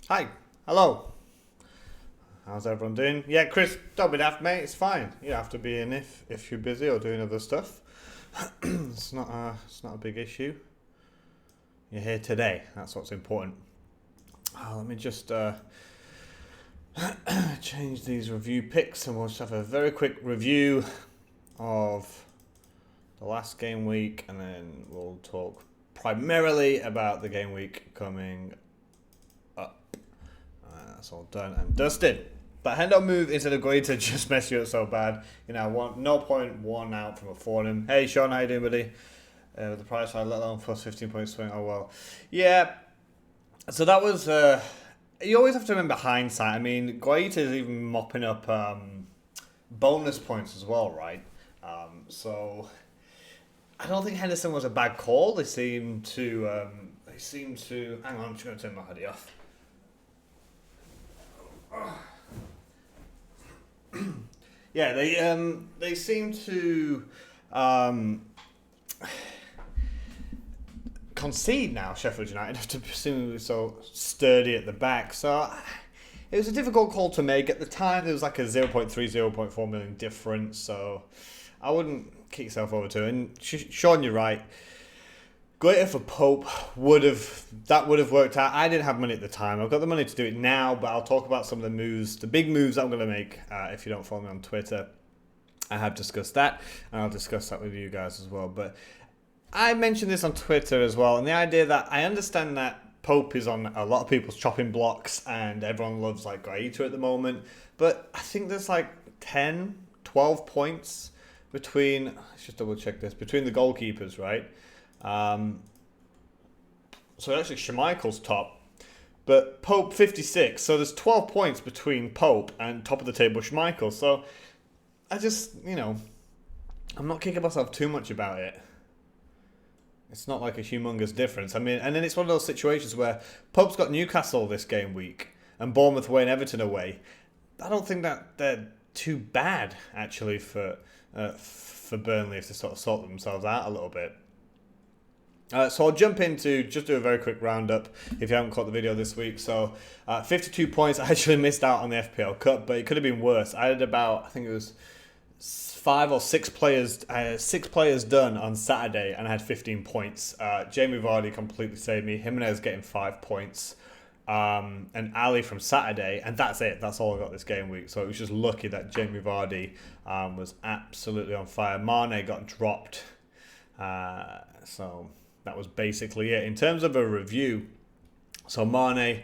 Hi. Hello. How's everyone doing? Yeah, Chris, don't be daft, mate. It's fine. You don't have to be in if you're busy or doing other stuff. It's not a big issue. You're here today. That's what's important. Let me just change these review picks, and we'll just have a very quick review of the last game week, and then we'll talk primarily about the game week coming up. That's all done and dusted. But Hendo move instead of going to just mess you up so bad. You know, 0.1 out from a Fornham. Hey Sean, how you doing, buddy? With the price I let alone plus 15 points swing. Oh well. Yeah. So that was you always have to remember hindsight. I mean, Guaita is even mopping up bonus points as well, right? So I don't think Henderson was a bad call. They seem to hang on, I'm just gonna turn my hoodie off. Yeah, they seem to concede now. Sheffield United after presumably so sturdy at the back. So it was a difficult call to make at the time. There was like a 0.3, 0.4 million difference. So I wouldn't kick yourself over to it. And Sean, you're right. Greater for Pope would have worked out. I didn't have money at the time. I've got the money to do it now, but I'll talk about some of the moves, the big moves I'm going to make. If you don't follow me on Twitter, I have discussed that, and I'll discuss that with you guys as well. But I mentioned this on Twitter as well, and the idea that I understand that Pope is on a lot of people's chopping blocks, and everyone loves like Guaita at the moment. But I think there's like 10, 12 points between. Let's just double check this between the goalkeepers, right? So actually Schmeichel's top, but Pope 56. So there's 12 points between Pope and top of the table Schmeichel. So I just, I'm not kicking myself too much about it. It's not like a humongous difference. I mean, and then it's one of those situations where Pope's got Newcastle this game week and Bournemouth away and Everton away. I don't think that they're too bad actually for Burnley if they sort of sort themselves out a little bit. So I'll jump into, just do a very quick roundup if you haven't caught the video this week. So 52 points. I actually missed out on the FPL Cup, but it could have been worse. I had about, I think it was 5 or 6 players, 6 players done on Saturday, and I had 15 points. Jamie Vardy completely saved me. Jimenez getting 5 points. And Ali from Saturday, and that's it. That's all I got this game week. So it was just lucky that Jamie Vardy was absolutely on fire. Mane got dropped. So that was basically it. In terms of a review, so Mane,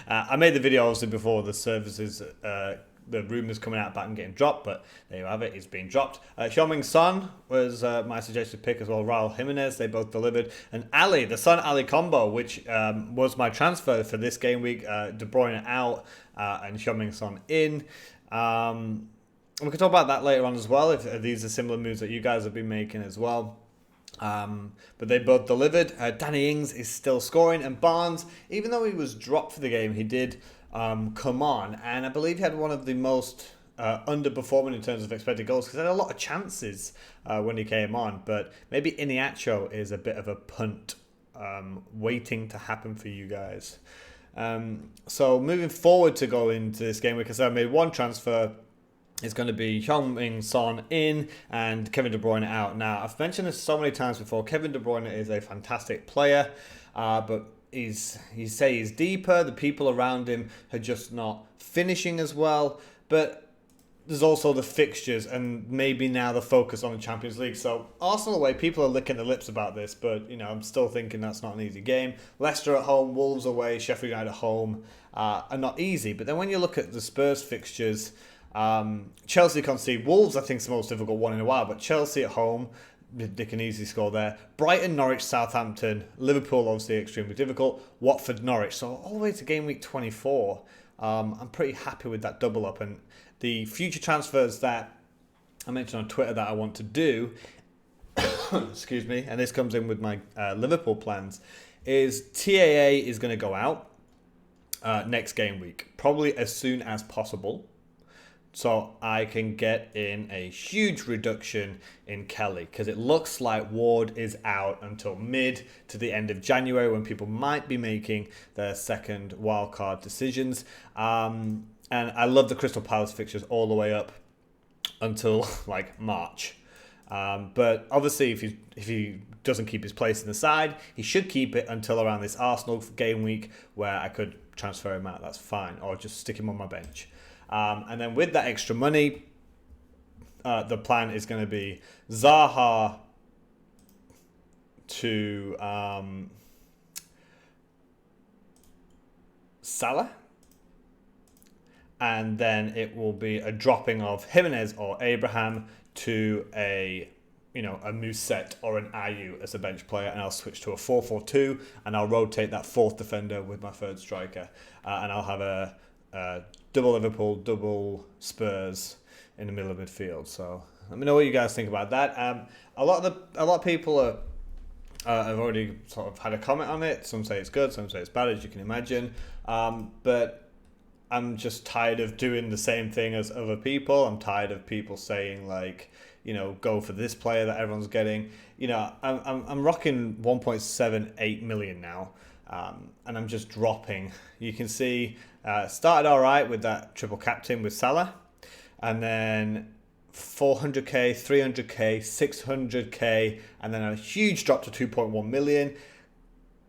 I made the video obviously before the services, the rumours coming out about him getting dropped, but there you have it, he's been dropped. Heung-min Son was my suggested pick as well. Raul Jimenez, they both delivered. And Ali, the Son-Ali combo, which was my transfer for this game week, De Bruyne out and Heung-min Son in. We can talk about that later on as well, if these are similar moves that you guys have been making as well. But they both delivered. Danny Ings is still scoring, and Barnes, even though he was dropped for the game, he did come on, and I believe he had one of the most underperforming in terms of expected goals because he had a lot of chances when he came on. But maybe Iniacho is a bit of a punt waiting to happen for you guys. So moving forward to go into this game, because I made one transfer. It's going to be Heung-min Son in and Kevin De Bruyne out. Now, I've mentioned this so many times before. Kevin De Bruyne is a fantastic player, but you say he's deeper. The people around him are just not finishing as well. But there's also the fixtures and maybe now the focus on the Champions League. So Arsenal away, people are licking their lips about this, but I'm still thinking that's not an easy game. Leicester at home, Wolves away, Sheffield United at home are not easy. But then when you look at the Spurs fixtures, Chelsea concede. Wolves, I think, is the most difficult one in a while, but Chelsea at home, they can easily score there. Brighton, Norwich, Southampton, Liverpool, obviously extremely difficult. Watford, Norwich. So all the way to game week 24, I'm pretty happy with that double up. And the future transfers that I mentioned on Twitter that I want to do, excuse me, and this comes in with my Liverpool plans, is TAA is going to go out next game week, probably as soon as possible. so I can get in a huge reduction in Kelly, because it looks like Ward is out until mid to the end of January, when people might be making their second wildcard decisions. And I love the Crystal Palace fixtures all the way up until like March. But obviously, if he doesn't keep his place in the side, he should keep it until around this Arsenal game week, where I could transfer him out. That's fine, or just stick him on my bench. And then with that extra money, the plan is going to be Zaha to Salah. And then it will be a dropping of Jimenez or Abraham to a Musette or an Ayew as a bench player, and I'll switch to a 4-4-2, and I'll rotate that fourth defender with my third striker, and I'll have a double Liverpool, double Spurs in the middle of midfield. So let me know what you guys think about that. A lot of people have already sort of had a comment on it. Some say it's good, some say it's bad, as you can imagine. But I'm just tired of doing the same thing as other people. I'm tired of people saying like, go for this player that everyone's getting. I'm rocking 1.78 million now, and I'm just dropping. You can see started all right with that triple captain with Salah, and then 400k, 300k, 600k, and then a huge drop to 2.1 million.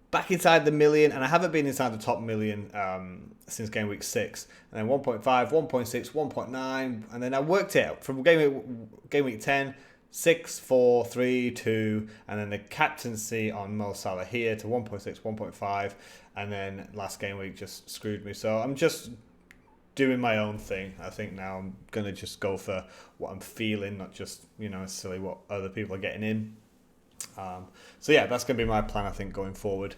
Back inside the million, and I haven't been inside the top million since game week 6. And then 1.5, 1.6, 1.9, and then I worked it out from game week 10, 6, 4, 3, 2, and then the captaincy on Mo Salah here to 1.6, 1.5, and then last game week just screwed me. So I'm just doing my own thing. I think now I'm gonna just go for what I'm feeling, not just necessarily what other people are getting in. So yeah, that's going to be my plan, I think, going forward.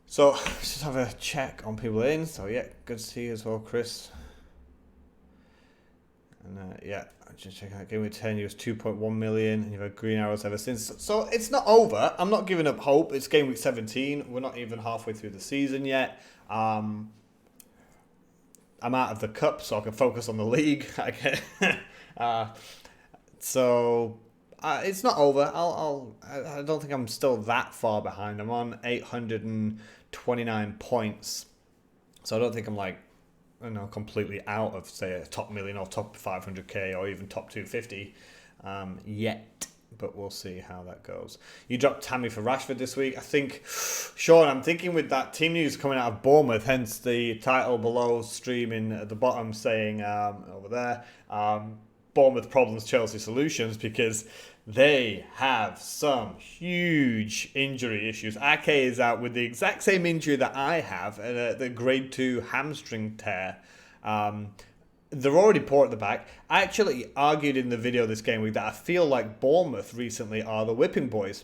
So let's just have a check on people in. So yeah, good to see you as well, Chris. And yeah, just check out game week 10. You was 2.1 million, and you've had green arrows ever since. So it's not over. I'm not giving up hope. It's game week 17. We're not even halfway through the season yet. I'm out of the cup, so I can focus on the league. So. It's not over. I don't think I'm still that far behind. I'm on 829 points, so I don't think I'm completely out of, say, a top million or top 500k or even top 250 yet. But we'll see how that goes. You dropped Tammy for Rashford this week. I think, Sean, I'm thinking with that team news coming out of Bournemouth, hence the title below streaming at the bottom saying over there. Bournemouth problems, Chelsea solutions, because they have some huge injury issues. Ake is out with the exact same injury that I have, the grade 2 hamstring tear. They're already poor at the back. I actually argued in the video this game week that I feel like Bournemouth recently are the whipping boys.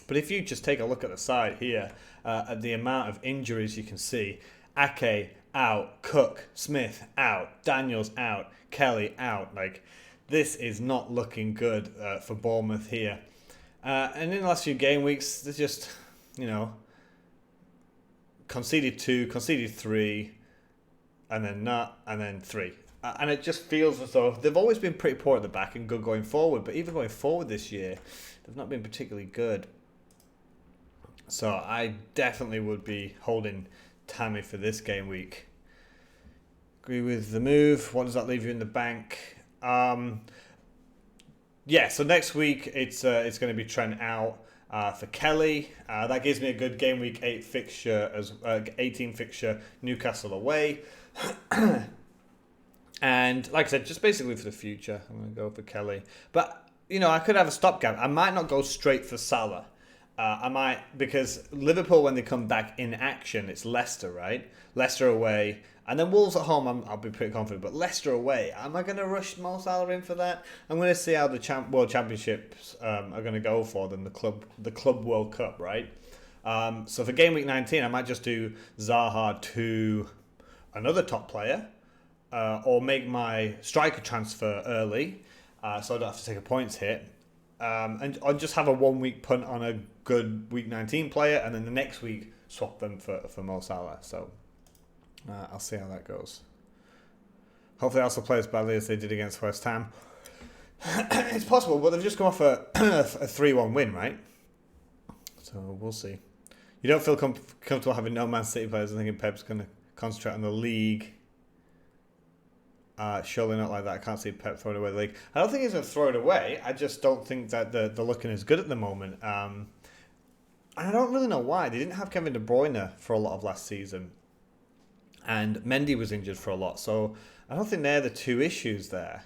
But if you just take a look at the side here, at the amount of injuries you can see, Ake out, Cook, Smith out, Daniels out, Kelly out. This is not looking good for Bournemouth here. And in the last few game weeks, they just, conceded 2, conceded 3, and then not, and then 3. And it just feels as though they've always been pretty poor at the back and good going forward. But even going forward this year, they've not been particularly good. So I definitely would be holding Tammy for this game week. Agree with the move. What does that leave you in the bank? So next week it's going to be Trent out for Kelly. That gives me a good game week 8 fixture, 18 fixture, Newcastle away. And like I said, just basically for the future, I'm going to go for Kelly. But I could have a stopgap. I might not go straight for Salah. I might, because Liverpool, when they come back in action, it's Leicester, right? Leicester away. And then Wolves at home, I'll be pretty confident. But Leicester away, am I going to rush Mo Salah in for that? I'm going to see how the World Championships are going to go for them, the Club World Cup, right? So for game week 19, I might just do Zaha to another top player, or make my striker transfer early, so I don't have to take a points hit. And I'll just have a 1 week punt on a good week 19 player, and then the next week swap them for Mo Salah. So I'll see how that goes. Hopefully Arsenal play as badly as they did against West Ham. It's possible, but they've just come off a 3-1 win, right? So we'll see. You don't feel comfortable having no Man City players and thinking Pep's going to concentrate on the league. Surely not like that. I can't see Pep throwing away the league. I don't think he's going to throw it away. I just don't think that they're looking as good at the moment. And I don't really know why. They didn't have Kevin De Bruyne for a lot of last season. And Mendy was injured for a lot. So I don't think they're the two issues there.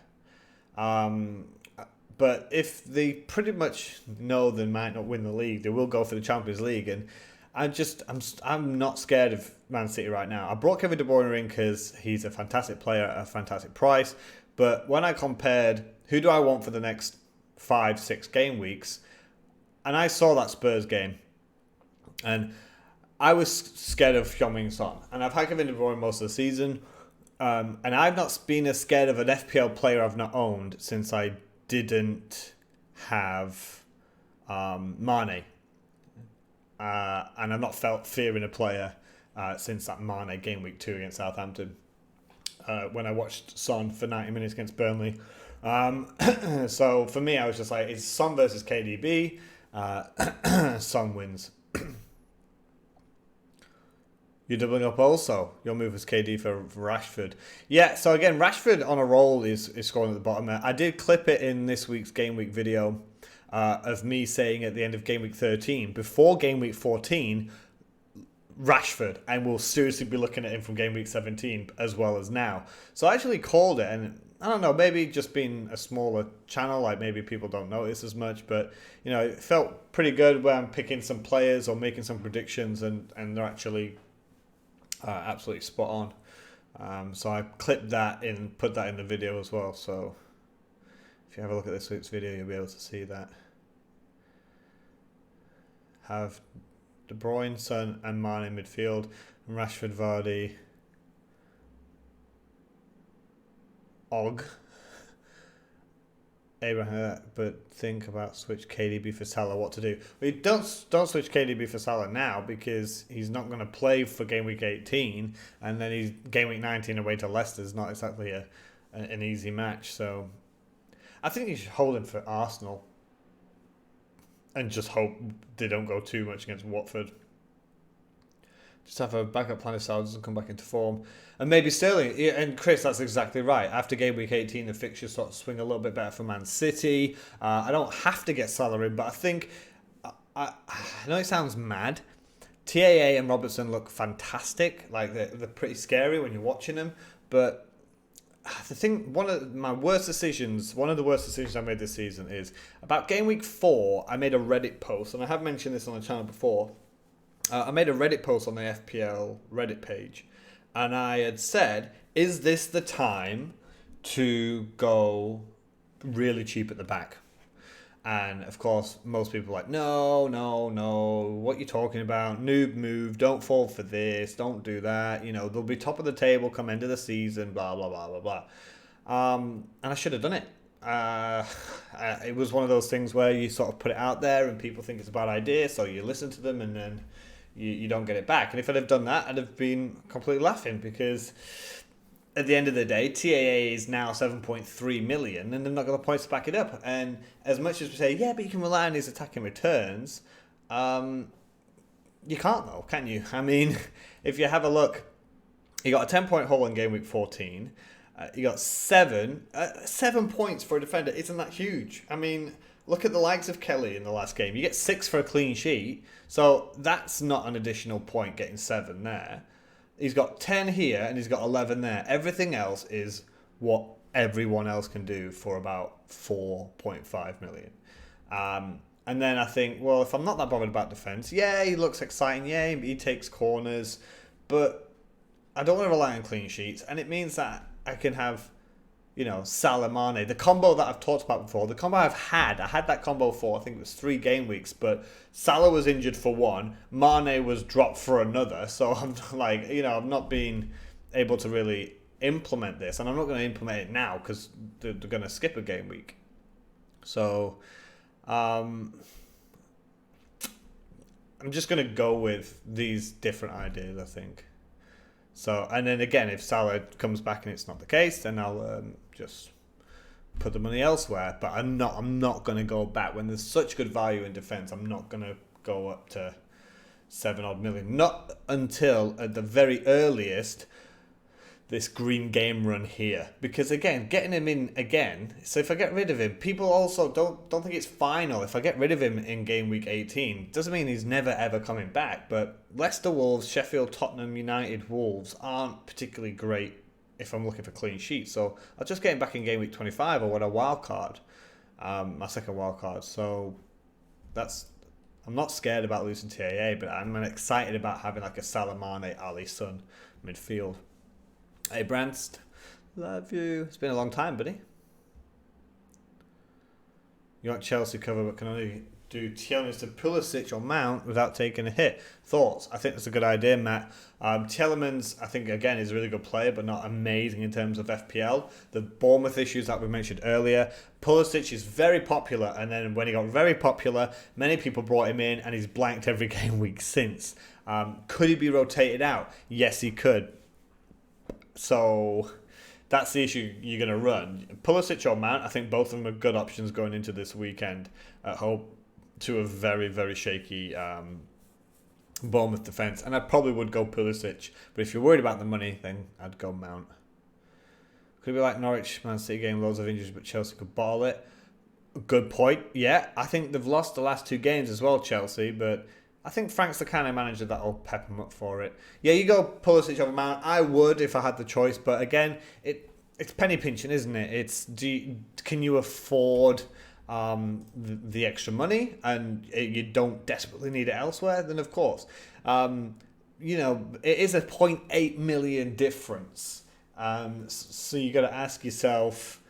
But if they pretty much know they might not win the league, they will go for the Champions League. And I'm not scared of Man City right now. I brought Kevin De Bruyne in because he's a fantastic player at a fantastic price. But when I compared who do I want for the next 5-6 game weeks, and I saw that Spurs game, and I was scared of Heung-min Son. And I've had Kevin De Bruyne most of the season. And I've not been as scared of an FPL player I've not owned since I didn't have Mane. And I've not felt fear in a player since that Mane game week 2 against Southampton. When I watched Son for 90 minutes against Burnley. So for me, I was just like, it's Son versus KDB. Son wins. You're doubling up also. Your move was KD for Rashford. Yeah, so again, Rashford on a roll is scoring at the bottom. I did clip it in this week's Game Week video of me saying at the end of Game Week 13, before Game Week 14, Rashford, and we'll seriously be looking at him from Game Week 17 as well as now. So I actually called it, and I don't know, maybe just being a smaller channel, like maybe people don't notice as much, but you know, it felt pretty good when I'm picking some players or making some predictions, and they're actually absolutely spot on. So I clipped that in, put that in the video as well. So if you have a look at this week's video, you'll be able to see that. Have De Bruyne, Son, and Mane in midfield, and Rashford, Vardy, Og, Abraham, but think about switch KDB for Salah. What to do? Well, don't switch KDB for Salah now because he's not going to play for game week 18, and then he's game week 19 away to Leicester is not exactly an easy match. So I think you should hold him for Arsenal and just hope they don't go too much against Watford. Just have a backup plan if Salah doesn't come back into form. And maybe Sterling. And Chris, that's exactly right. After game week 18, the fixtures sort of swing a little bit better for Man City. I don't have to get Salah in, but I think, I know it sounds mad. TAA and Robertson look fantastic. Like, they're pretty scary when you're watching them. But the thing, one of the worst decisions I made this season is about game week 4, I made a Reddit post. And I have mentioned this on the channel before. I made a Reddit post on the FPL Reddit page, and I had said, is this the time to go really cheap at the back? And of course, most people are like, no, what are you talking about? Noob move, don't fall for this, don't do that. You know, they'll be top of the table come end of the season, blah, blah, blah, blah, blah. And I should have done it. It was one of those things where you sort of put it out there and people think it's a bad idea, so you listen to them and then you don't get it back. And if I'd have done that, I'd have been completely laughing because at the end of the day, TAA is now 7.3 million and they're not going to points to back it up. And as much as we say, yeah, but you can rely on his attacking returns, you can't though, can you? I mean, if you have a look, he got a 10-point haul in game week 14. You got 7 points for a defender. Isn't that huge? I mean, look at the likes of Kelly in the last game. You get 6 for a clean sheet. So that's not an additional point getting 7 there. He's got 10 here and he's got 11 there. Everything else is what everyone else can do for about 4.5 million. And then I think, well, if I'm not that bothered about defence, yeah, he looks exciting. Yeah, he takes corners. But I don't want to rely on clean sheets. And it means that I can have, you know, Salah, Mane, the combo that I've talked about before, the combo I had that combo for, I think it was 3 game weeks, but Salah was injured for 1, Mane was dropped for another, so I'm like, you know, I've not been able to really implement this, and I'm not going to implement it now because they're going to skip a game week. So, I'm just going to go with these different ideas, I think. So, and then again, if Salah comes back and it's not the case, then I'll just put the money elsewhere. But I'm not going to go back when there's such good value in defence. I'm not going to go up to 7 odd million. Not until at the very earliest this green game run here, because again, getting him in again. So if I get rid of him, people also don't think it's final. If I get rid of him in game week 18, doesn't mean he's never ever coming back. But Leicester, Wolves, Sheffield, Tottenham, United, Wolves aren't particularly great if I'm looking for clean sheets. So I'll just get him back in game week 25 or what a wild card, my second wild card. So I'm not scared about losing TAA, but I'm excited about having like a Salah, Mane, Ali, Son midfield. Hey, Branst, love you. It's been a long time, buddy. You want Chelsea cover, but can only do Tielemans to Pulisic or Mount without taking a hit. Thoughts? I think that's a good idea, Matt. Tielemans, I think, again, is a really good player, but not amazing in terms of FPL. The Bournemouth issues that we mentioned earlier. Pulisic is very popular, and then when he got very popular, many people brought him in, and he's blanked every game week since. Could he be rotated out? Yes, he could. So that's the issue you're going to run. Pulisic or Mount, I think both of them are good options going into this weekend at home to a very, very shaky Bournemouth defence. And I probably would go Pulisic. But if you're worried about the money, then I'd go Mount. Could it be like Norwich, Man City game, loads of injuries, but Chelsea could bottle it? Good point. Yeah, I think they've lost the last 2 games as well, Chelsea, but I think Frank's the kind of manager that'll pep him up for it. Yeah, you go Pulisic over Mount. I would if I had the choice, but again, it's penny pinching, isn't it? Can you afford the extra money, and you don't desperately need it elsewhere? Then of course, it is a 0.8 million difference. So you got to ask yourself,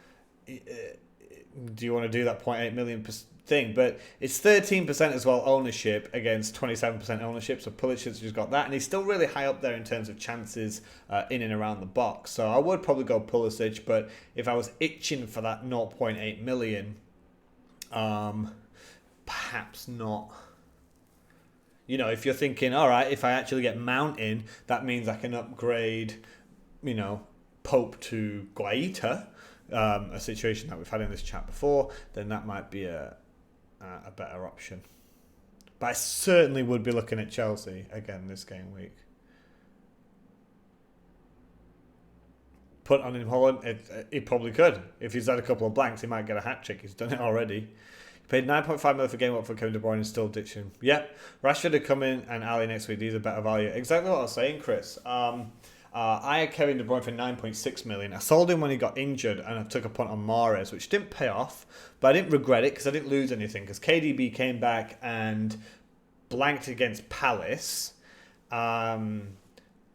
do you want to do that 0.8 million thing? But it's 13% as well ownership against 27% ownership, so Pulisic's just got that, and he's still really high up there in terms of chances in and around the box. So I would probably go Pulisic, but if I was itching for that 0.8 million, perhaps not. If you're thinking, all right, if I actually get Mount in, that means I can upgrade, Pope to Guaita, a situation that we've had in this chat before, then that might be a better option. But I certainly would be looking at Chelsea again this game week. Put on him Holland, he probably could. If he's had a couple of blanks, he might get a hat-trick. He's done it already. He paid 9.5 million for game up for Kevin De Bruyne and still ditching. Yep, Rashford had come in and Ali next week. These are better value. Exactly what I was saying, Chris. I had Kevin De Bruyne for 9.6 million. I sold him when he got injured, and I took a punt on Mahrez, which didn't pay off, but I didn't regret it because I didn't lose anything, because KDB came back and blanked against Palace, and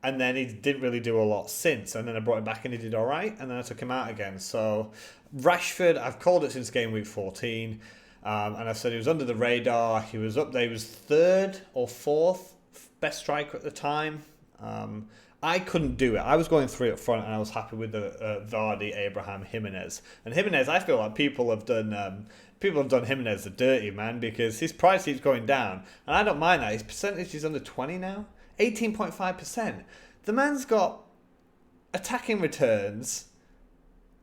then he didn't really do a lot since, and then I brought him back and he did all right, and then I took him out again. So Rashford, I've called it since game week 14, and I've said he was under the radar. He was up there. He was 3rd or 4th best striker at the time. I couldn't do it. I was going 3 up front, and I was happy with the Vardy, Abraham, Jimenez. And Jimenez, I feel like people have done Jimenez the dirty, man, because his price keeps going down, and I don't mind that. His percentage is under 20 now, 18.5%. The man's got attacking returns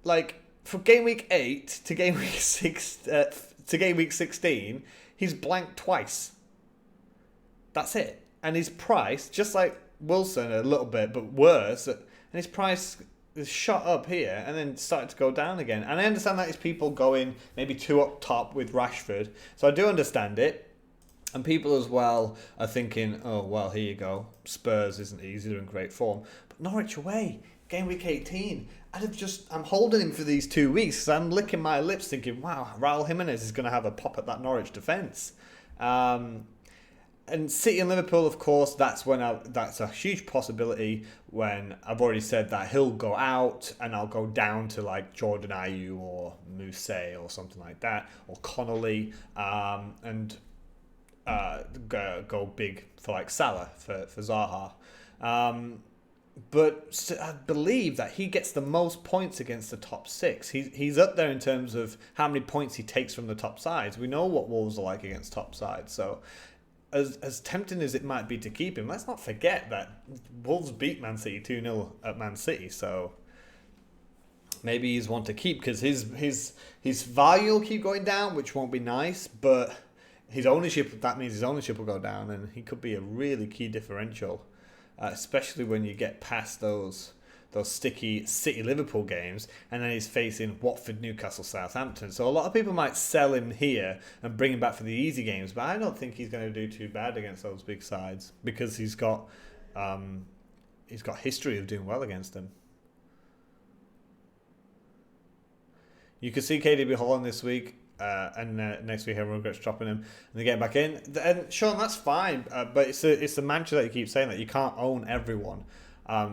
like from game week 8 to game week 6 to game week 16. He's blanked twice. That's it, and his price, just like Wilson a little bit, but worse, and his price is shot up here and then started to go down again. And I understand that is people going maybe 2 up top with Rashford, so I do understand it. And people as well are thinking, oh well, here you go, Spurs isn't easy, they're in great form, but Norwich away, game week 18. I'm holding him for these 2 weeks because I'm licking my lips thinking, wow, Raul Jimenez is going to have a pop at that Norwich defence. And City and Liverpool, of course, that's a huge possibility when I've already said that he'll go out and I'll go down to like Jordan Ayew or Mousse or something like that, or Connolly, and go big for like Salah for Zaha. But I believe that he gets the most points against the top 6. He's up there in terms of how many points he takes from the top sides. We know what Wolves are like against top sides, so as tempting as it might be to keep him, let's not forget that Wolves beat Man City 2-0 at Man City, so maybe he's one to keep because his value will keep going down, which won't be nice, but that means his ownership will go down, and he could be a really key differential, especially when you get past those sticky City Liverpool games, and then he's facing Watford, Newcastle, Southampton. So a lot of people might sell him here and bring him back for the easy games, but I don't think he's going to do too bad against those big sides because he's got history of doing well against them. You could see KDB Holland this week, and next week everyone regrets dropping him, and they get back in. And Sean, that's fine, but it's the mantra that you keep saying that you can't own everyone.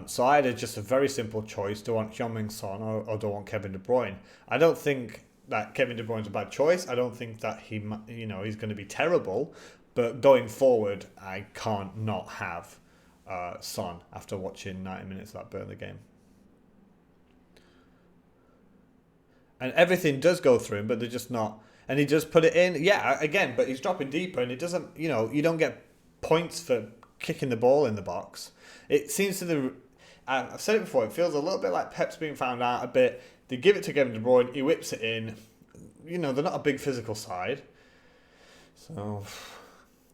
So I had just a very simple choice: do I want Heung-min Son or do I want Kevin De Bruyne? I don't think that Kevin De Bruyne's a bad choice. I don't think that he's going to be terrible. But going forward, I can't not have Son after watching 90 minutes of that Burnley game. And everything does go through him, but they're just not. And he just put it in, again, but he's dropping deeper, and it doesn't. You don't get points for kicking the ball in the box. It seems to I've said it before, it feels a little bit like Pep's being found out a bit. They give it to Kevin De Bruyne, he whips it in. They're not a big physical side. So,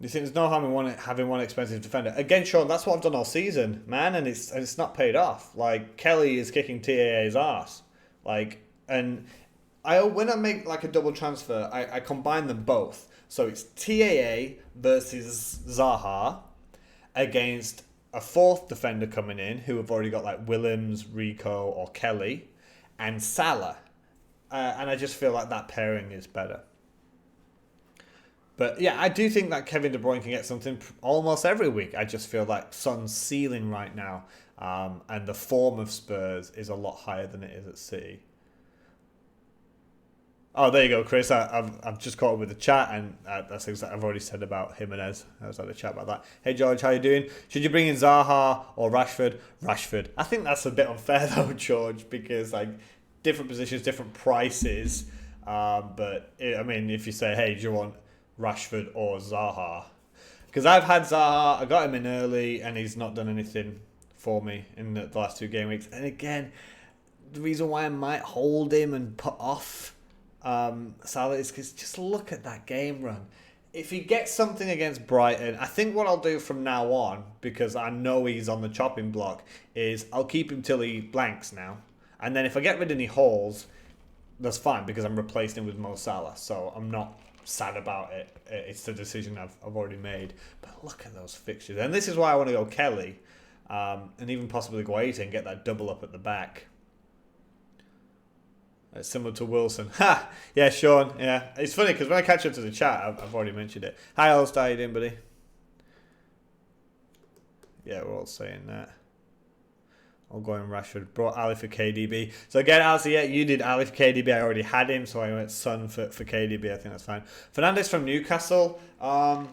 you think there's no harm in having one expensive defender. Again, Sean, that's what I've done all season, man, and it's not paid off. Like, Kelly is kicking TAA's arse. And when I make like a double transfer, I combine them both. So it's TAA versus Zaha against a fourth defender coming in who have already got like Willems, Rico, or Kelly, and Salah. And I just feel like that pairing is better. But yeah, I do think that Kevin De Bruyne can get something almost every week. I just feel like Son's ceiling right now, and the form of Spurs is a lot higher than it is at City. Oh, there you go, Chris. I've just caught up with the chat, and that's exactly I've already said about Jimenez. I was had a chat about that. Hey, George, how you doing? Should you bring in Zaha or Rashford? Rashford. I think that's a bit unfair, though, George, because like different positions, different prices. If you say, hey, do you want Rashford or Zaha? Because I've had Zaha, I got him in early, and he's not done anything for me in the last 2 game weeks. And again, the reason why I might hold him and put off Salah is because just look at that game run. If he gets something against Brighton, I think what I'll do from now on, because I know he's on the chopping block, is I'll keep him till he blanks now. And then if I get rid of any holes, that's fine because I'm replacing him with Mo Salah. So I'm not sad about it. It's the decision I've already made. But look at those fixtures. And this is why I want to go Kelly, and even possibly Guaita and get that double up at the back. Similar to Wilson. Ha! Yeah, Sean. Yeah. It's funny because when I catch up to the chat, I've already mentioned it. Hi, Alistair. How you doing, buddy? Yeah, we're all saying that. I'll go in Rashford. Brought Ali for KDB. So again, Alistair, yeah, you did Ali for KDB. I already had him, so I went Son for KDB. I think that's fine. Fernandes from Newcastle. Sorry,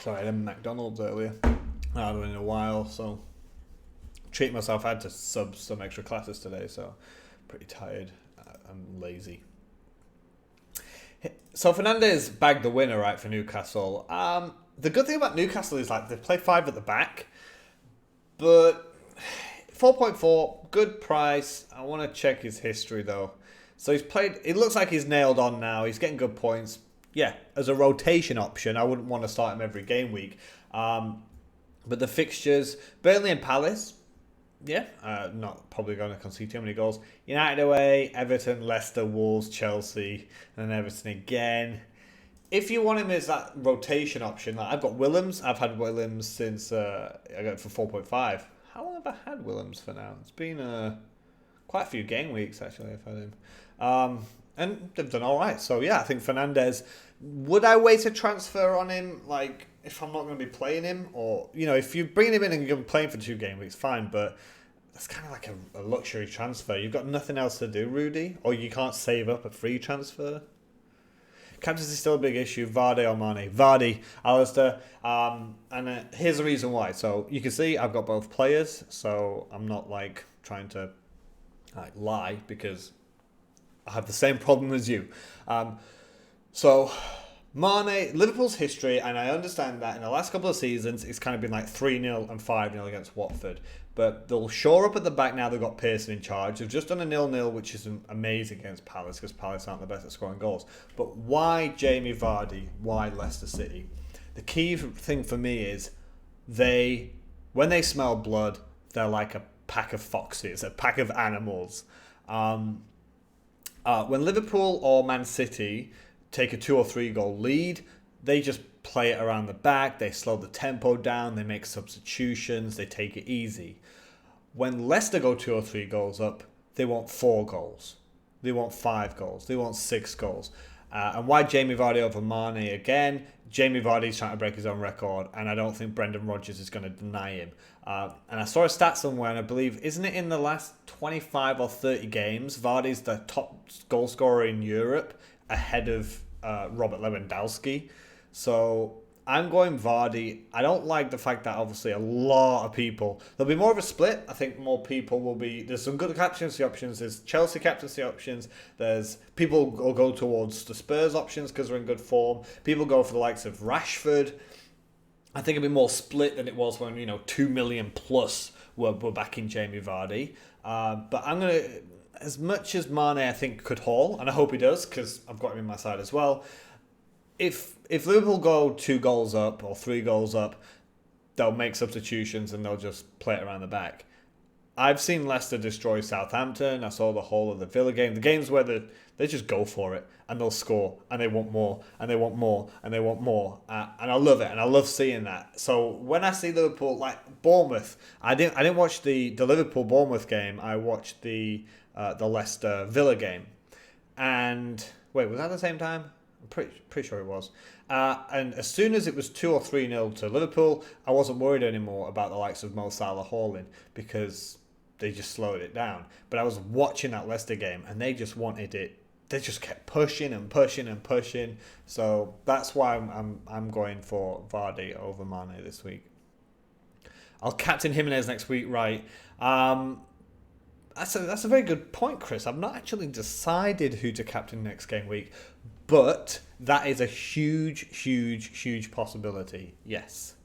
I had a McDonald's earlier. I had one in a while, so treat myself. I had to sub some extra classes today, so pretty tired. I'm lazy. So Fernandes bagged the winner, right, for Newcastle. The good thing about Newcastle is like they play 5 at the back, but 4.4, good price. I want to check his history though. So he's played. It looks like he's nailed on now. He's getting good points. Yeah, as a rotation option, I wouldn't want to start him every game week. But the fixtures: Burnley and Palace. Yeah, not probably going to concede too many goals. United away, Everton, Leicester, Wolves, Chelsea, and then Everton again. If you want him as that rotation option, like I've got Willems. I've had Willems since I got it for 4.5. How long have I had Willems for now? It's been quite a few game weeks actually. I've had him, and they've done all right. So yeah, I think Fernandes. Would I wait a transfer on him? Like if I'm not going to be playing him, or if you bring him in and you're playing for 2 game weeks, fine. But that's kind of like a luxury transfer. You've got nothing else to do, Rudy, or you can't save up a free transfer. Captaincy is still a big issue. Vardy or Mane? Vardy, Alistair. And here's the reason why. So you can see I've got both players. So I'm not like trying to lie because I have the same problem as you. So, Mane, Liverpool's history, and I understand that in the last couple of seasons, it's kind of been like 3-0 and 5-0 against Watford. But they'll shore up at the back now they've got Pearson in charge. They've just done a 0-0, which is amazing against Palace, because Palace aren't the best at scoring goals. But why Jamie Vardy? Why Leicester City? The key thing for me is when they smell blood, they're like a pack of foxes, a pack of animals. When Liverpool or Man City take a 2 or 3 goal lead, they just play it around the back, they slow the tempo down, they make substitutions, they take it easy. When Leicester go 2 or 3 goals up, they want 4 goals. They want 5 goals. They want 6 goals. And why Jamie Vardy over Mane again? Jamie Vardy's trying to break his own record, and I don't think Brendan Rodgers is going to deny him. And I saw a stat somewhere, and I believe, isn't it in the last 25 or 30 games, Vardy's the top goal scorer in Europe, ahead of Robert Lewandowski. So I'm going Vardy. I don't like the fact that obviously a lot of people, there'll be more of a split. I think more people will be, there's some good captaincy options. There's Chelsea captaincy options. There's people will go towards the Spurs options because they're in good form. People go for the likes of Rashford. I think it'll be more split than it was when 2 million plus were backing Jamie Vardy. But I'm gonna, as much as Mane I think could haul, and I hope he does because I've got him in my side as well. If Liverpool go 2 goals up or 3 goals up, they'll make substitutions and they'll just play it around the back. I've seen Leicester destroy Southampton. I saw the whole of the Villa game. The games where they just go for it and they'll score and they want more and they want more and they want more. And I love it and I love seeing that. So when I see Liverpool, like Bournemouth, I didn't watch the Liverpool Bournemouth game. I watched the Leicester Villa game. And wait, was that at the same time? I'm pretty sure it was. And as soon as it was 2 or 3-0 to Liverpool, I wasn't worried anymore about the likes of Mo Salah hauling because they just slowed it down. But I was watching that Leicester game and they just wanted it. They just kept pushing and pushing and pushing. So that's why I'm going for Vardy over Mane this week. I'll captain Jimenez next week, right? That's a very good point, Chris. I've not actually decided who to captain next game week, but that is a huge possibility. Yes.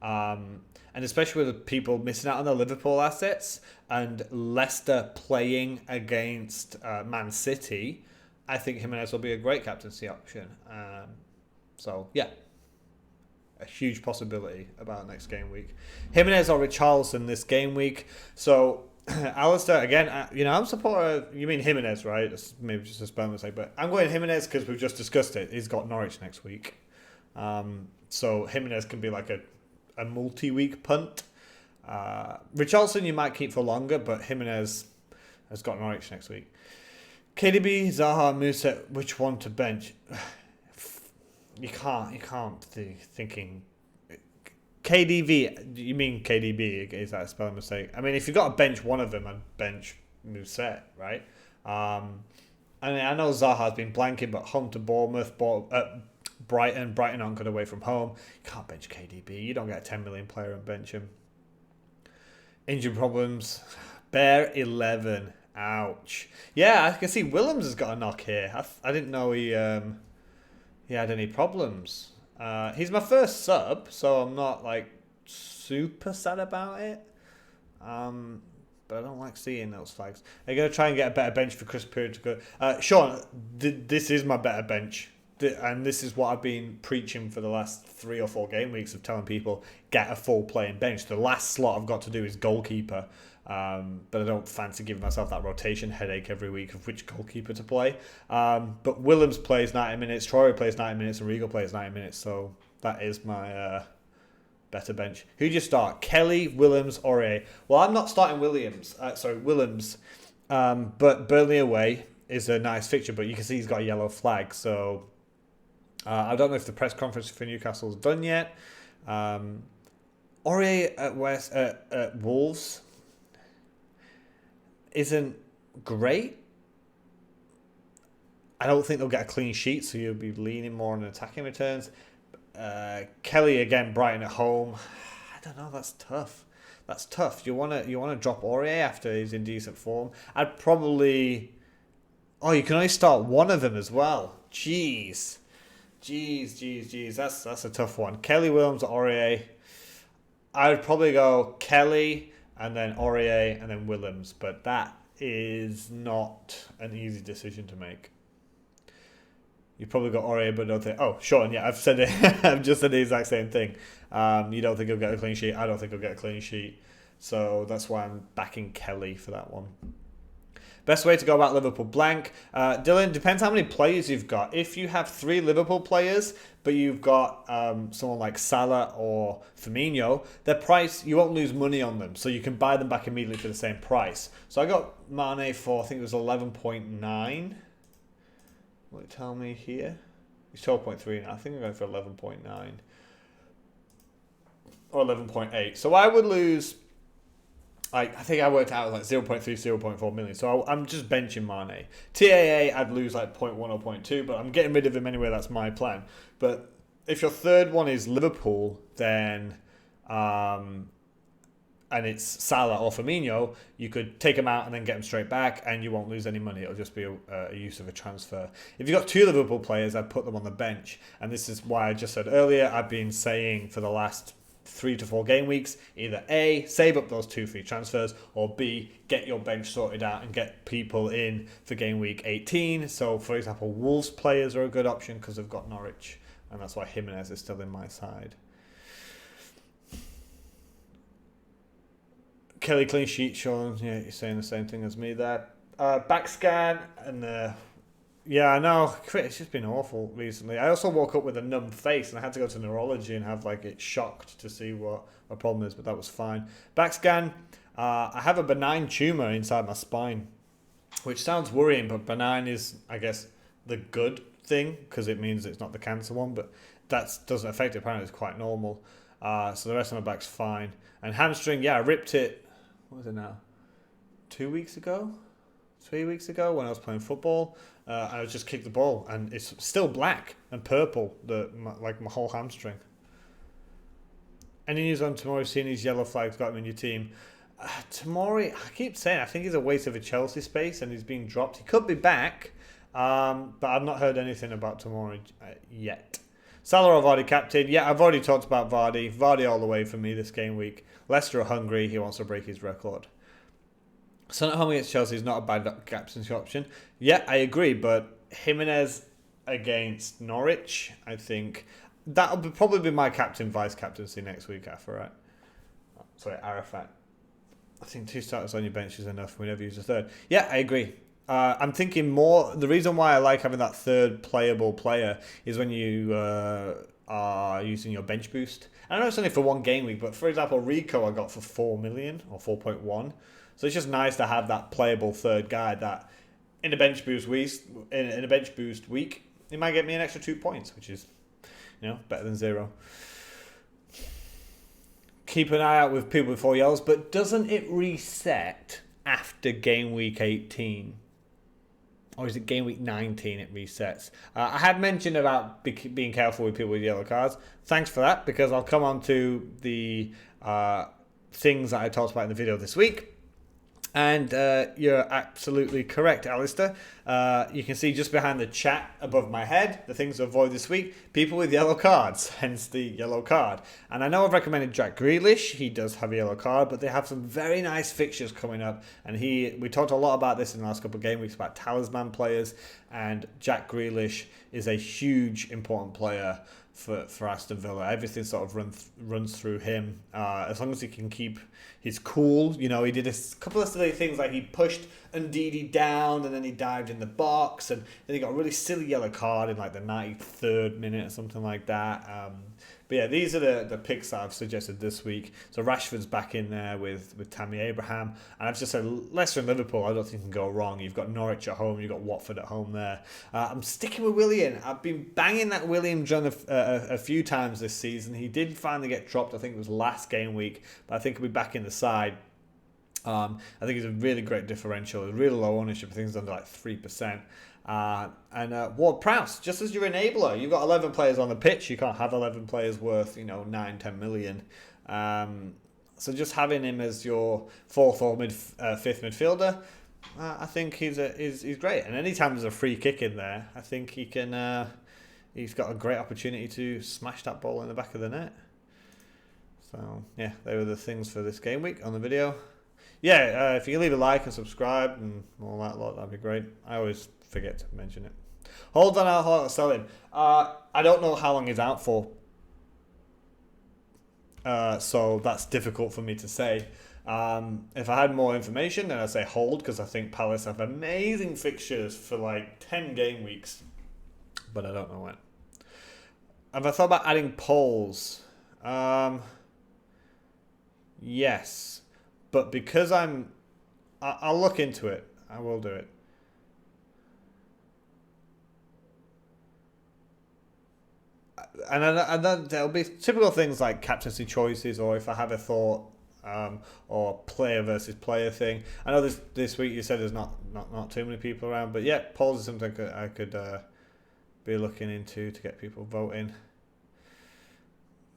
And especially with people missing out on the Liverpool assets and Leicester playing against Man City, I think Jimenez will be a great captaincy option. So, yeah. A huge possibility about next game week. Jimenez or Richarlison this game week. So, Alistair, again, I'm a supporter of, you mean Jimenez, right? That's maybe just a spell mistake, but I'm going Jimenez because we've just discussed it. He's got Norwich next week. So Jimenez can be like a multi-week punt. Richarlison you might keep for longer, but Jimenez has got Norwich next week. KDB, Zaha, Musa, which one to bench? You can't be thinking... KDV, you mean KDB? Is that a spelling mistake? I mean, if you've got to bench one of them, I'd bench Musa, right? I mean, I know Zaha's been blanking, but home to Bournemouth, Brighton aren't good away from home. You can't bench KDB. You don't get a 10 million player and bench him. Injury problems. Bear 11. Ouch. Yeah, I can see Willems has got a knock here. I didn't know he had any problems. He's my first sub, so I'm not like super sad about it. But I don't like seeing those flags. I'm going to try and get a better bench for Chris Period to go. Sean, this is my better bench. And this is what I've been preaching for the last 3 or 4 game weeks of telling people, get a full playing bench. The last slot I've got to do is goalkeeper. But I don't fancy giving myself that rotation headache every week of which goalkeeper to play. But Willems plays 90 minutes, Traore plays 90 minutes, and Rigo plays 90 minutes. So that is my better bench. Who do you start? Kelly, Willems, Aurier. Well, I'm not starting Willems. But Burnley away is a nice fixture, but you can see he's got a yellow flag. So I don't know if the press conference for Newcastle's done yet. Aurier at Wolves isn't great. I don't think they'll get a clean sheet, so you'll be leaning more on attacking returns. Kelly again, Brighton at home. I don't know. That's tough. You wanna drop Aurier after he's in decent form. I'd probably. Oh, you can only start one of them as well. Jeez. Jeez. That's a tough one. Kelly, Williams, or Aurier. I would probably go Kelly and then Aurier and then Williams, but that is not an easy decision to make. You probably got Aurier, but don't think. Oh, Sean, yeah, I've said it. I've just said the exact same thing. You don't think he'll get a clean sheet. I don't think he'll get a clean sheet. So that's why I'm backing Kelly for that one. Best way to go about Liverpool blank. Dylan, depends how many players you've got. If you have 3 Liverpool players, but you've got someone like Salah or Firmino, their price, you won't lose money on them. So you can buy them back immediately for the same price. So I got Mane for, I think it was 11.9. Will it tell me here? It's 12.3 now. I think I'm going for 11.9. Or 11.8. So I would lose... I think I worked out like 0.3, 0.4 million. So I'm just benching Mane. TAA, I'd lose like 0.1 or 0.2, but I'm getting rid of him anyway. That's my plan. But if your third one is Liverpool, then and it's Salah or Firmino, you could take them out and then get them straight back, and you won't lose any money. It'll just be a use of a transfer. If you've got 2 Liverpool players, I'd put them on the bench. And this is why I just said earlier, I've been saying for the last 3 to 4 game weeks, either A, save up those 2 free transfers, or B, get your bench sorted out and get people in for game week 18. So, for example, Wolves players are a good option because they've got Norwich, and that's why Jimenez is still in my side. Kelly clean sheet, Sean. Yeah, you're saying the same thing as me there. Back scan and yeah, I know. It's just been awful recently. I also woke up with a numb face and I had to go to neurology and have like it shocked to see what my problem is, but that was fine. Back scan. I have a benign tumor inside my spine, which sounds worrying, but benign is, I guess, the good thing because it means it's not the cancer one, but that doesn't affect it. Apparently, it's quite normal. So the rest of my back's fine. And hamstring, yeah, I ripped it. What was it now? 2 weeks ago? 3 weeks ago when I was playing football. I just kicked the ball and it's still black and purple, my whole hamstring. Any news on Tomori seeing his yellow flags got him in your team? Tomori, I keep saying, I think he's a waste of a Chelsea space and he's being dropped. He could be back, but I've not heard anything about Tomori yet. Salah or Vardy captain? Yeah, I've already talked about Vardy. Vardy all the way for me this game week. Leicester are hungry. He wants to break his record. Son at home against Chelsea is not a bad captaincy option. Yeah, I agree, but Jimenez against Norwich, I think that'll probably be my captain vice captaincy next week, Arafat. Sorry, Arafat. I think 2 starters on your bench is enough. We never use a third. Yeah, I agree. I'm thinking more. The reason why I like having that third playable player is when you are using your bench boost. I know it's only for 1 game week, but for example, Rico I got for 4 million or 4.1. So it's just nice to have that playable third guy that in a bench boost week, it might get me an extra 2 points, which is, better than 0. Keep an eye out with people with 4 yellows, but doesn't it reset after game week 18? Or is it game week 19 it resets? I had mentioned about being careful with people with yellow cards. Thanks for that, because I'll come on to the things that I talked about in the video this week. And you're absolutely correct, Alistair. You can see just behind the chat above my head, the things to avoid this week, people with yellow cards, hence the yellow card. And I know I've recommended Jack Grealish. He does have a yellow card, but they have some very nice fixtures coming up. And we talked a lot about this in the last couple of game weeks about talisman players. And Jack Grealish is a huge, important player for Aston Villa. Everything sort of runs through him. As long as he can keep his cool. He did a couple of silly things like he pushed Ndidi down and then he dived in the box and then he got a really silly yellow card in like the 93rd minute or something like that. But yeah, these are the picks that I've suggested this week. So Rashford's back in there with Tammy Abraham. And I've just said Leicester and Liverpool, I don't think can go wrong. You've got Norwich at home, you've got Watford at home there. I'm sticking with Willian. I've been banging that William drum a few times this season. He did finally get dropped, I think it was last game week. But I think he'll be back in the side. I think he's a really great differential. A really low ownership. I think he's under like 3%. And Ward-Prowse, just as your enabler, you've got 11 players on the pitch. You can't have 11 players worth 9-10 million. So just having him as your 4th or 5th midfielder, I think he's great. And anytime there's a free kick in there, I think he can he's got a great opportunity to smash that ball in the back of the net. So, yeah, they were the things for this game week on the video. Yeah, if you leave a like and subscribe and all that lot, that'd be great. I always forget to mention it. Hold on, I'll selling. I don't know how long he's out for. So that's difficult for me to say. If I had more information, then I'd say hold, because I think Palace have amazing fixtures for like 10 game weeks. But I don't know when. Have I thought about adding polls? Yes. But because I'll look into it. I will do it. And then there'll be typical things like captaincy choices, or if I have a thought, or player versus player thing. I know this week you said there's not too many people around, but yeah, polls is something I could be looking into to get people voting.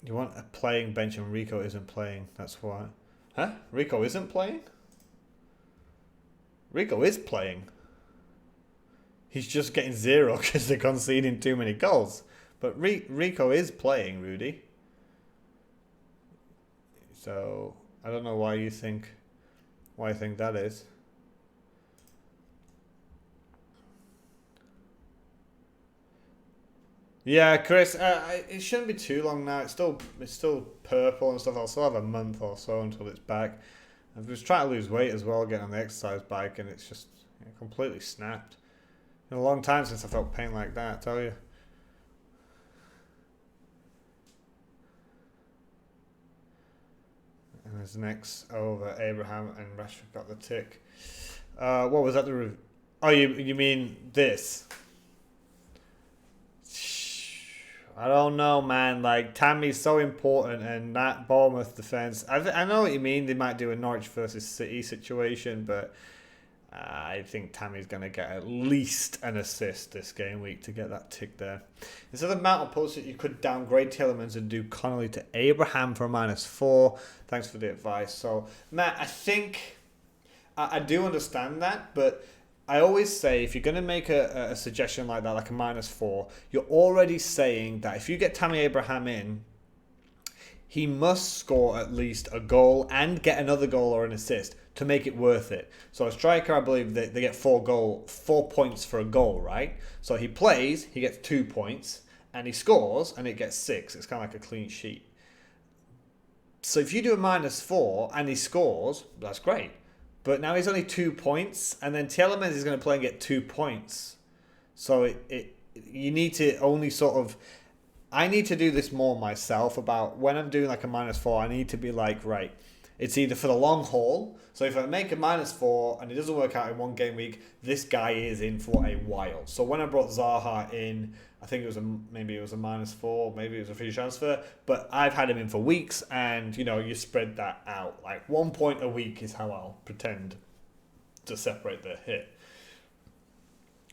You want a playing bench and Rico isn't playing. That's why. Huh? Rico isn't playing? Rico is playing. He's just getting 0 because they're conceding too many goals. But Rico is playing, Rudy. So I don't know why you think that is. Yeah, Chris, it shouldn't be too long now. It's still purple and stuff. I'll still have a month or so until it's back. I was trying to lose weight as well, getting on the exercise bike, and it's just completely snapped. It's been a long time since I felt pain like that, I tell you. And there's next over Abraham and Rashford got the tick. What was that? Oh, you mean this? I don't know, man. Like, Tammy's so important, and that Bournemouth defence. I know what you mean. They might do a Norwich versus City situation, but I think Tammy's going to get at least an assist this game week to get that tick there. Instead of Mount or Pulisic, you could downgrade Tielemans and do Connolly to Abraham for a -4. Thanks for the advice. So, Matt, I think I do understand that, but I always say if you're going to make a suggestion like that, like a -4, you're already saying that if you get Tammy Abraham in, he must score at least a goal and get another goal or an assist to make it worth it. So a striker, I believe, they get 4 points for a goal, right? So he plays, he gets 2 points, and he scores, and it gets 6. It's kind of like a clean sheet. So if you do a -4 and he scores, that's great. But now he's only 2 points, and then Tielemans is going to play and get 2 points. So you need to only sort of... I need to do this more myself about when I'm doing like a -4, I need to be like, right, it's either for the long haul. So if I make a -4 and it doesn't work out in one game week, this guy is in for a while. So when I brought Zaha in, I think maybe it was a -4, maybe it was a free transfer, but I've had him in for weeks, and you spread that out. Like 1 point a week is how I'll pretend to separate the hit.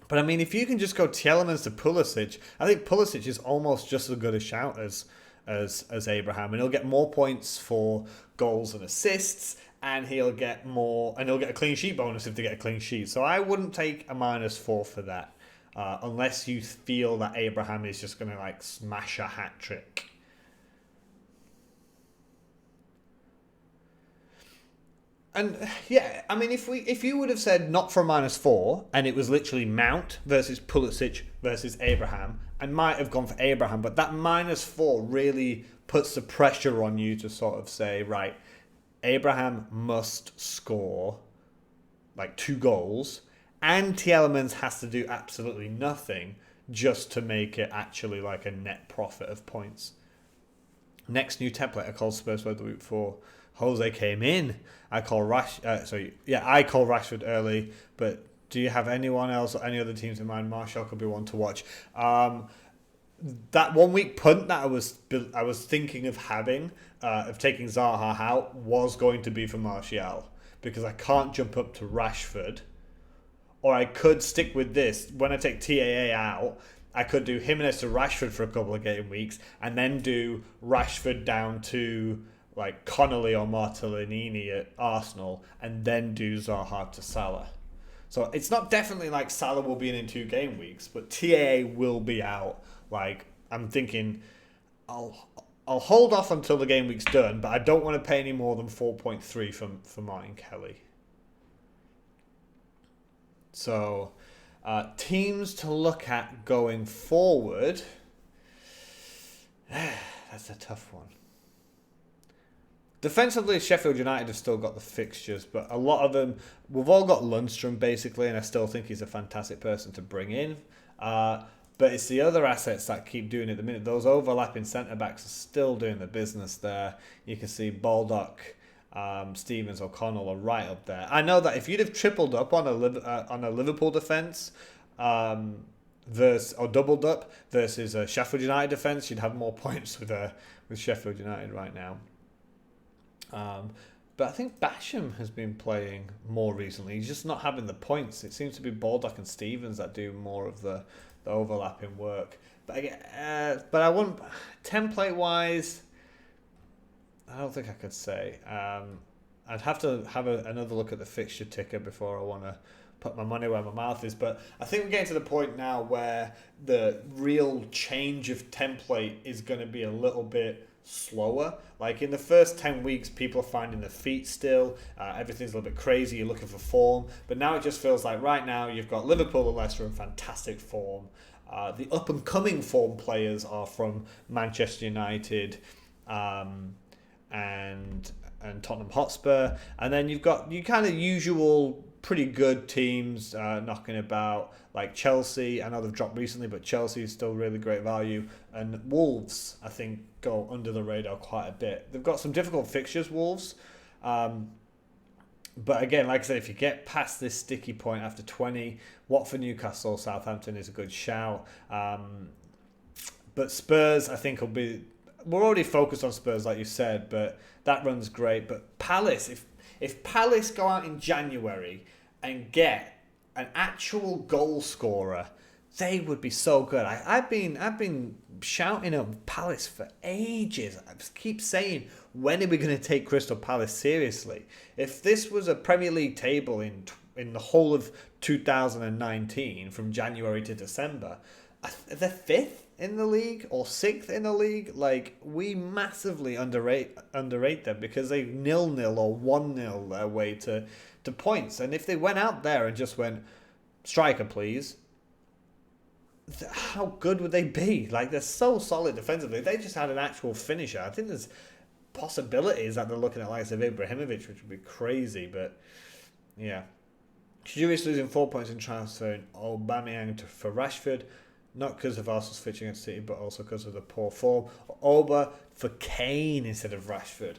But I mean, if you can just go Tielemans to Pulisic, I think Pulisic is almost just as good a shout as Abraham, and he'll get more points for goals and assists, and he'll get a clean sheet bonus if they get a clean sheet. So I wouldn't take a -4 for that. Unless you feel that Abraham is just going to like smash a hat trick. And yeah, I mean, if you would have said not for a -4 and it was literally Mount versus Pulisic versus Abraham, I might have gone for Abraham, but that -4 really puts the pressure on you to sort of say, right, Abraham must score like 2 goals. And Tielemans has to do absolutely nothing just to make it actually like a net profit of points. Next new template, I called Spurs by the week before Jose came in. I call Rashford early, but do you have anyone else or any other teams in mind? Martial could be one to watch. That 1 week punt that I was thinking of having, of taking Zaha out, was going to be for Martial, because I can't jump up to Rashford. Or I could stick with this. When I take TAA out, I could do Jimenez to Rashford for a couple of game weeks, and then do Rashford down to like Connolly or Martinelli at Arsenal, and then do Zaha to Salah. So it's not definitely like Salah will be in 2 game weeks, but TAA will be out Like, I'm thinking I'll hold off until the game week's done, but I don't want to pay any more than 4.3 for Martin Kelly. So, teams to look at going forward. That's a tough one. Defensively, Sheffield United have still got the fixtures, but a lot of them, we've all got Lundstrom basically, and I still think he's a fantastic person to bring in. But it's the other assets that keep doing it at the minute. Those overlapping centre-backs are still doing the business there. You can see Baldock, Stevens, O'Connell are right up there. I know that if you'd have tripled up on a Liverpool defence, or doubled up versus a Sheffield United defence, you'd have more points with Sheffield United right now. But I think Basham has been playing more recently. He's just not having the points. It seems to be Baldock and Stevens that do more of the overlapping work. But I wouldn't, template wise, I don't think I could say. I'd have to have another look at the fixture ticker before I want to put my money where my mouth is. But I think we're getting to the point now where the real change of template is going to be a little bit slower. Like in the first 10 weeks, people are finding their feet still. Everything's a little bit crazy. You're looking for form. But now it just feels like right now you've got Liverpool and Leicester in fantastic form. The up-and-coming form players are from Manchester United and Tottenham Hotspur. And then you've got your kind of usual pretty good teams knocking about, like Chelsea. I know they've dropped recently, but Chelsea is still really great value. And Wolves, I think, go under the radar quite a bit. They've got some difficult fixtures, Wolves. But again, like I said, if you get past this sticky point after 20, Watford, Newcastle, Southampton is a good shout. But Spurs, I think, will be... We're already focused on Spurs, like you said, but that run's great. But Palace, if Palace go out in January and get an actual goal scorer, they would be so good. I've been shouting at Palace for ages. I just keep saying, when are we going to take Crystal Palace seriously? If this was a Premier League table in the whole of 2019, from January to December, they're fifth in the league or sixth in the league. Like, we massively underrate them because they 0-0 or 1-0 their way to points. And if they went out there and just went, striker please, how good would they be? Like, they're so solid defensively. If they just had an actual finisher, I think there's possibilities that they're looking at likes of Ibrahimovic, which would be crazy. But yeah, Juventus losing 4 points in transferring Aubameyang for Rashford, not because of Arsenal's fixture against City, but also because of the poor form. Oba for Kane instead of Rashford.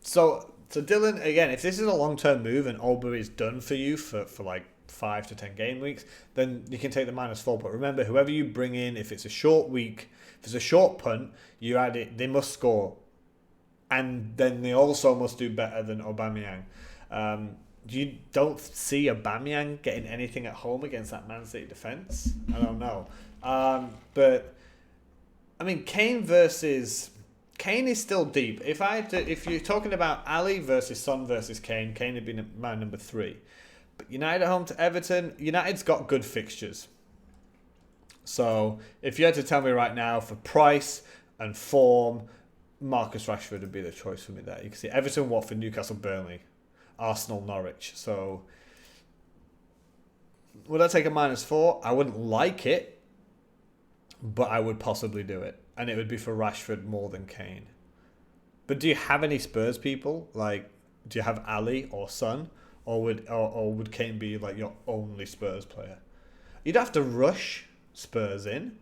So Dylan, again, if this is a long-term move and Oba is done for you for like 5 to 10 game weeks, then you can take the -4. But remember, whoever you bring in, if it's a short week, if it's a short punt, you add it, they must score. And then they also must do better than Aubameyang. You don't see Aubameyang getting anything at home against that Man City defence. I don't know. But, I mean, Kane is still deep. If you're talking about Ali versus Son versus Kane would be my number 3. But United at home to Everton, United's got good fixtures. So if you had to tell me right now for price and form, Marcus Rashford would be the choice for me there. You can see Everton, Watford, Newcastle, Burnley, Arsenal, Norwich. So would I take a -4? I wouldn't like it, but I would possibly do it. And it would be for Rashford more than Kane. But do you have any Spurs people? Like, do you have Ali or Son? Or would Kane be like your only Spurs player? You'd have to rush Spurs in.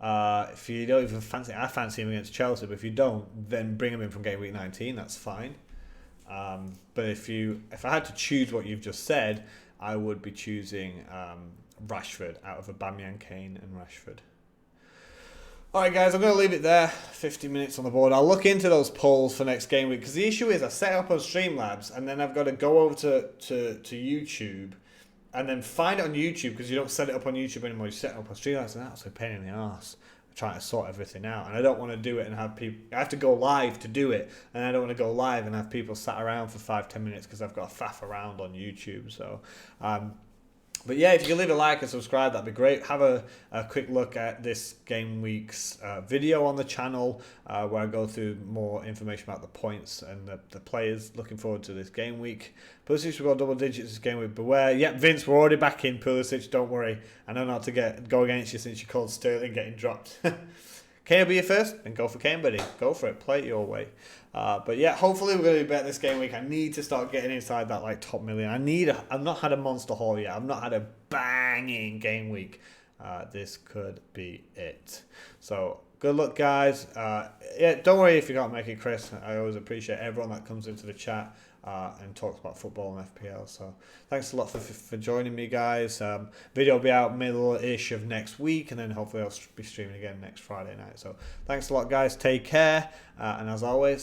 If you don't even fancy, I fancy him against Chelsea. But if you don't, then bring him in from game week 19. That's fine. But if I had to choose what you've just said, I would be choosing Rashford out of Aubameyang, Kane, and Rashford. Alright guys, I'm going to leave it there. 50 minutes on the board. I'll look into those polls for next game week, because the issue is I set up on Streamlabs and then I've got to go over to YouTube and then find it on YouTube, because you don't set it up on YouTube anymore. You set it up on Streamlabs, and that's a pain in the arse. Trying to sort everything out, and I don't want to do it and have people. I have to go live to do it, and I don't want to go live and have people sat around for 5-10 minutes because I've got to faff around on YouTube. So But yeah, if you can leave a like and subscribe, that'd be great. Have a quick look at this game week's video on the channel where I go through more information about the points and the players. Looking forward to this game week. Pulisic will go double digits this game week. Beware. Yep, Vince, we're already back in Pulisic. Don't worry. I know not to go against you since you called Sterling getting dropped. Kane will be your first, then go for Kane, buddy. Go for it. Play it your way. But yeah, hopefully we're going to be better this game week. I need to start getting inside that like top million. I've not had a monster haul yet. I've not had a banging game week. This could be it. So good luck, guys. Yeah, don't worry if you can't make it, Chris. I always appreciate everyone that comes into the chat and talks about football and FPL. So thanks a lot for joining me, guys. Video will be out middle-ish of next week, and then hopefully I'll be streaming again next Friday night. So thanks a lot, guys. Take care, and as always,